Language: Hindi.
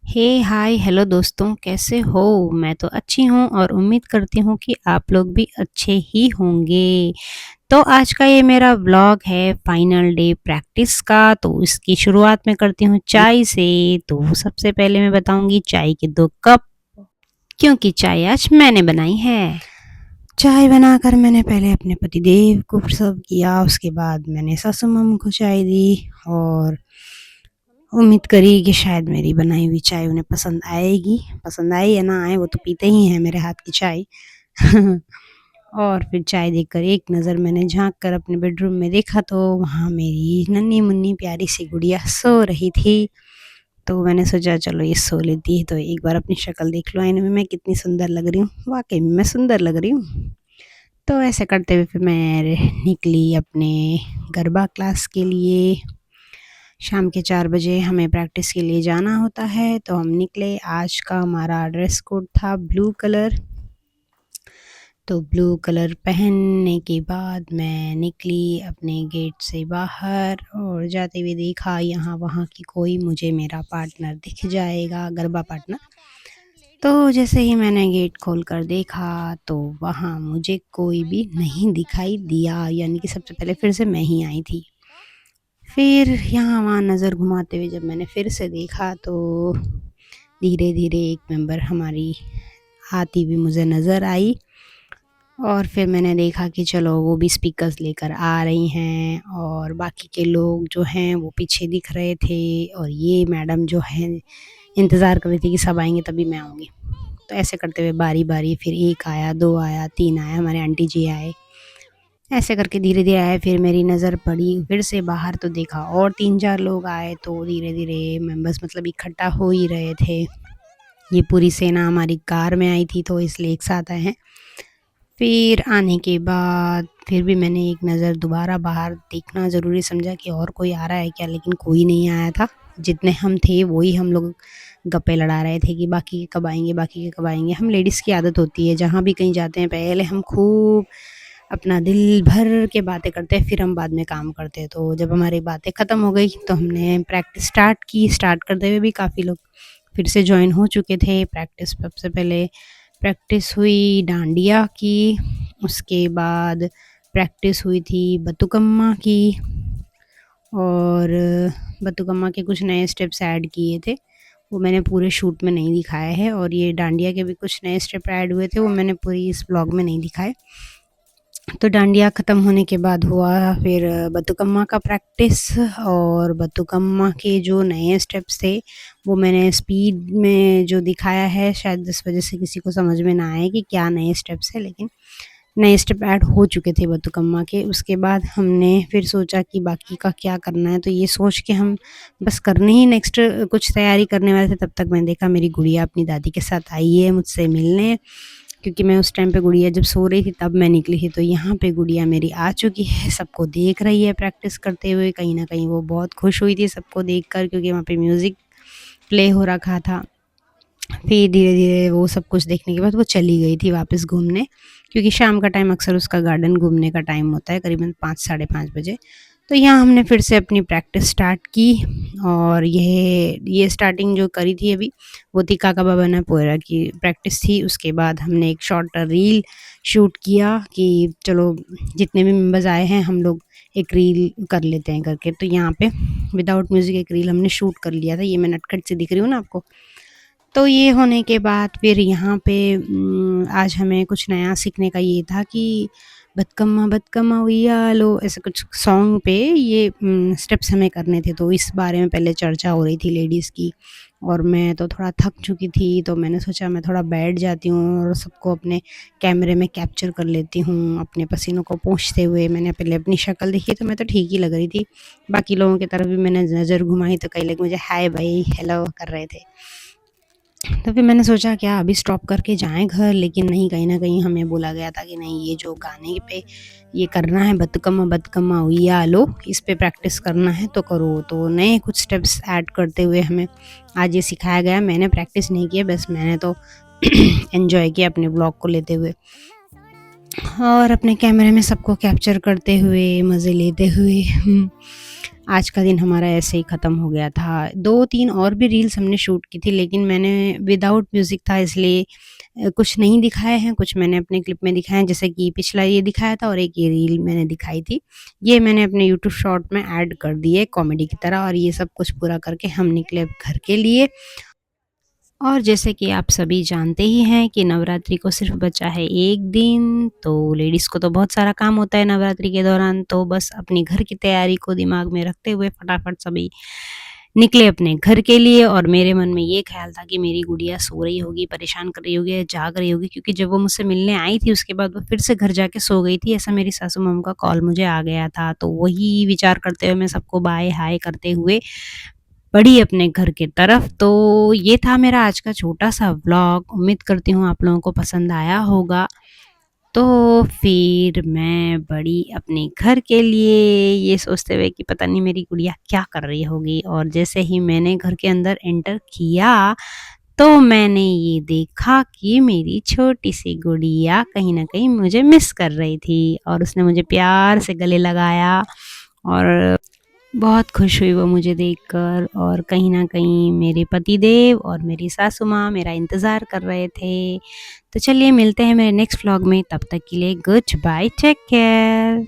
हे हाय हेलो दोस्तों, कैसे हो? मैं तो अच्छी हूँ और उम्मीद करती हूँ कि आप लोग भी अच्छे ही होंगे। तो आज का ये मेरा व्लॉग है फाइनल डे प्रैक्टिस का, तो इसकी शुरुआत मैं करती हूँ चाय से। तो सबसे पहले मैं बताऊँगी चाय के 2 कप, क्योंकि चाय आज मैंने बनाई है। चाय बनाकर मैंने पहले अपने पतिदेव को सर्व किया, उसके बाद मैंने सासू माँ को चाय दी और उम्मीद करी कि शायद मेरी बनाई हुई चाय उन्हें पसंद आएगी। पसंद आए या ना आए वो तो पीते ही हैं मेरे हाथ की चाय। और फिर चाय देखकर एक नज़र मैंने झाँक कर अपने बेडरूम में देखा तो वहाँ मेरी नन्ही-मुन्नी प्यारी सी गुड़िया सो रही थी। तो मैंने सोचा चलो ये सो लेती है तो एक बार अपनी शक्ल देख लो आईने में, मैं कितनी सुंदर लग रही हूँ। वाक़ई में मैं सुंदर लग रही हूँ। तो ऐसे करते हुए फिर मैं निकली अपने गरबा क्लास के लिए। शाम के 4 बजे हमें प्रैक्टिस के लिए जाना होता है, तो हम निकले। आज का हमारा ड्रेस कोड था ब्लू कलर। तो ब्लू कलर पहनने के बाद मैं निकली अपने गेट से बाहर और जाते हुए देखा यहाँ-वहाँ कि कोई मुझे मेरा पार्टनर दिख जाएगा, गरबा पार्टनर। तो जैसे ही मैंने गेट खोलकर देखा तो वहाँ मुझे कोई भी नहीं दिखाई दिया, यानी कि सबसे पहले फिर से मैं ही आई थी। फिर यहाँ-वहाँ नज़र घुमाते हुए जब मैंने फिर से देखा तो धीरे-धीरे एक मेंबर हमारी आती हुई मुझे नज़र आई और फिर मैंने देखा कि चलो वो भी स्पीकर्स लेकर आ रही हैं और बाकी के लोग जो हैं वो पीछे दिख रहे थे और ये मैडम जो हैं इंतज़ार कर रही थी कि सब आएँगे तभी मैं आऊँगी। तो ऐसे करते हुए बारी-बारी फिर 1 आया, 2 आया, 3 आया, हमारे आंटी जी आए। ऐसे करके धीरे-धीरे आए, फिर मेरी नज़र पड़ी फिर से बाहर तो देखा और 3-4 लोग आए, तो धीरे-धीरे मेंबर्स मतलब इकट्ठा हो ही रहे थे। ये पूरी सेना हमारी कार में आई थी तो इसलिए एक साथ आए हैं। फिर आने के बाद फिर भी मैंने एक नज़र दोबारा बाहर देखना ज़रूरी समझा कि और कोई आ रहा है क्या, लेकिन कोई नहीं आया था। जितने हम थे वही हम लोग गप्पे लड़ा रहे थे कि बाकी के कब आएँगे, बाकी के कब आएँगे। हम लेडीज़ की आदत होती है, जहाँ भी कहीं जाते हैं पहले हम खूब अपना दिल भर के बातें करते हैं, फिर हम बाद में काम करते हैं। तो जब हमारी बातें ख़त्म हो गई तो हमने प्रैक्टिस स्टार्ट की। स्टार्ट करते हुए भी काफ़ी लोग फिर से जॉइन हो चुके थे। प्रैक्टिस सबसे पहले प्रैक्टिस हुई डांडिया की, उसके बाद प्रैक्टिस हुई थी बतुकम्मा की और बतुकम्मा के कुछ नए स्टेप्स ऐड किए थे। वो मैंने पूरे शूट में नहीं दिखाए हैं और ये डांडिया के भी कुछ नए स्टेप ऐड हुए थे, वो मैंने पूरी इस व्लॉग में नहीं दिखाए। तो डांडिया ख़त्म होने के बाद हुआ फिर बतुकम्मा का प्रैक्टिस और बतुकम्मा के जो नए स्टेप्स थे वो मैंने स्पीड में जो दिखाया है, शायद इस वजह से किसी को समझ में ना आए कि क्या नए स्टेप्स हैं, लेकिन नए स्टेप ऐड हो चुके थे बतुकम्मा के। उसके बाद हमने फिर सोचा कि बाकी का क्या करना है, तो ये सोच के हम बस करने ही नेक्स्ट कुछ तैयारी करने वाले थे, तब तक मैंने देखा मेरी गुड़िया अपनी दादी के साथ आई है मुझसे मिलने, क्योंकि मैं उस टाइम पे गुड़िया जब सो रही थी तब मैं निकली थी। तो यहाँ पे गुड़िया मेरी आ चुकी है, सबको देख रही है प्रैक्टिस करते हुए। कहीं न कहीं वो बहुत खुश हुई थी सबको देखकर, क्योंकि वहाँ पे म्यूज़िक प्ले हो रखा था। फिर धीरे-धीरे वो सब कुछ देखने के बाद वो चली गई थी वापस घूमने, क्योंकि शाम का टाइम अक्सर उसका गार्डन घूमने का टाइम होता है, करीबन 5 साढ़े 5 बजे। तो यहाँ हमने फिर से अपनी प्रैक्टिस स्टार्ट की और ये स्टार्टिंग जो करी थी अभी, वो थी काका बाबा ना पोएरा की प्रैक्टिस थी। उसके बाद हमने एक शॉर्ट रील शूट किया कि चलो जितने भी मेंबर्स आए हैं हम लोग एक रील कर लेते हैं करके। तो यहाँ पे विदाउट म्यूज़िक एक रील हमने शूट कर लिया था। ये मैं नटखट सी दिख रही हूँ ना आपको? तो ये होने के बाद फिर यहाँ पे आज हमें कुछ नया सीखने का ये था कि बतकम्मा बतकम्मा उయ్యాలో ऐसे कुछ सॉन्ग पे ये स्टेप्स हमें करने थे। तो इस बारे में पहले चर्चा हो रही थी लेडीज़ की और मैं तो थोड़ा थक चुकी थी, तो मैंने सोचा मैं थोड़ा बैठ जाती हूँ और सबको अपने कैमरे में कैप्चर कर लेती हूँ, अपने पसीनों को पोंछते हुए। मैंने पहले अपनी शक्ल देखी तो मैं तो ठीक ही लग रही थी। बाकी लोगों की तरफ भी मैंने नज़र घुमाई तो कई लोग मुझे हाय भई, हेलो कर रहे थे। तो फिर मैंने सोचा क्या अभी स्टॉप करके जाएँ घर, लेकिन नहीं, कहीं न कहीं हमें बोला गया था कि नहीं, ये जो गाने पे ये करना है बतकम्मा बतकम्मा उయ్యాలో, इस पे प्रैक्टिस करना है तो करो। तो नए कुछ स्टेप्स ऐड करते हुए हमें आज ये सिखाया गया। मैंने प्रैक्टिस नहीं की है, बस मैंने तो एन्जॉय किया अपने व्लॉग को लेते हुए और अपने कैमरे में सबको कैप्चर करते हुए, मज़े लेते हुए। आज का दिन हमारा ऐसे ही ख़त्म हो गया था। 2-3 और भी रील्स हमने शूट की थी लेकिन मैंने विदाउट म्यूज़िक था इसलिए कुछ नहीं दिखाए हैं, कुछ मैंने अपने क्लिप में दिखाए हैं जैसे कि पिछला ये दिखाया था और एक ये रील मैंने दिखाई थी। ये मैंने अपने यूट्यूब शॉर्ट में ऐड कर दिए कॉमेडी की तरह और ये सब कुछ पूरा करके हम निकले अब घर के लिए। और जैसे कि आप सभी जानते ही हैं कि नवरात्रि को सिर्फ़ बचा है 1 दिन, तो लेडीज़ को तो बहुत सारा काम होता है नवरात्रि के दौरान, तो बस अपनी घर की तैयारी को दिमाग में रखते हुए फटाफट सभी निकले अपने घर के लिए और मेरे मन में ये ख़्याल था कि मेरी गुड़िया सो रही होगी, परेशान कर रही होगी या जाग रही होगी क्योंकि जब वो मुझसे मिलने आई थी उसके बाद वो फिर से घर जाके सो गई थी, ऐसा मेरी सासू माँ का कॉल मुझे आ गया था। तो वही विचार करते हुए मैं सबको बाय हाय करते हुए बढ़ी अपने घर की तरफ। तो ये था मेरा आज का छोटा-सा व्लॉग। उम्मीद करती हूँ आप लोगों को पसंद आया होगा। तो फिर मैं बढ़ी अपने घर के लिए ये सोचते हुए कि पता नहीं मेरी गुड़िया क्या कर रही होगी और जैसे ही मैंने घर के अंदर एंटर किया, तो मैंने ये देखा कि मेरी छोटी-सी गुड़िया कहीं न कहीं मुझे मिस कर रही थी और उसने मुझे प्यार से गले लगाया और बहुत खुश हुई वो मुझे देखकर और कहीं न कहीं मेरे पतिदेव और मेरी सासू माँ मेरा इंतज़ार कर रहे थे। तो चलिए मिलते हैं मेरे नेक्स्ट व्लॉग में, तब तक के लिए गुड बाय, टेक केयर।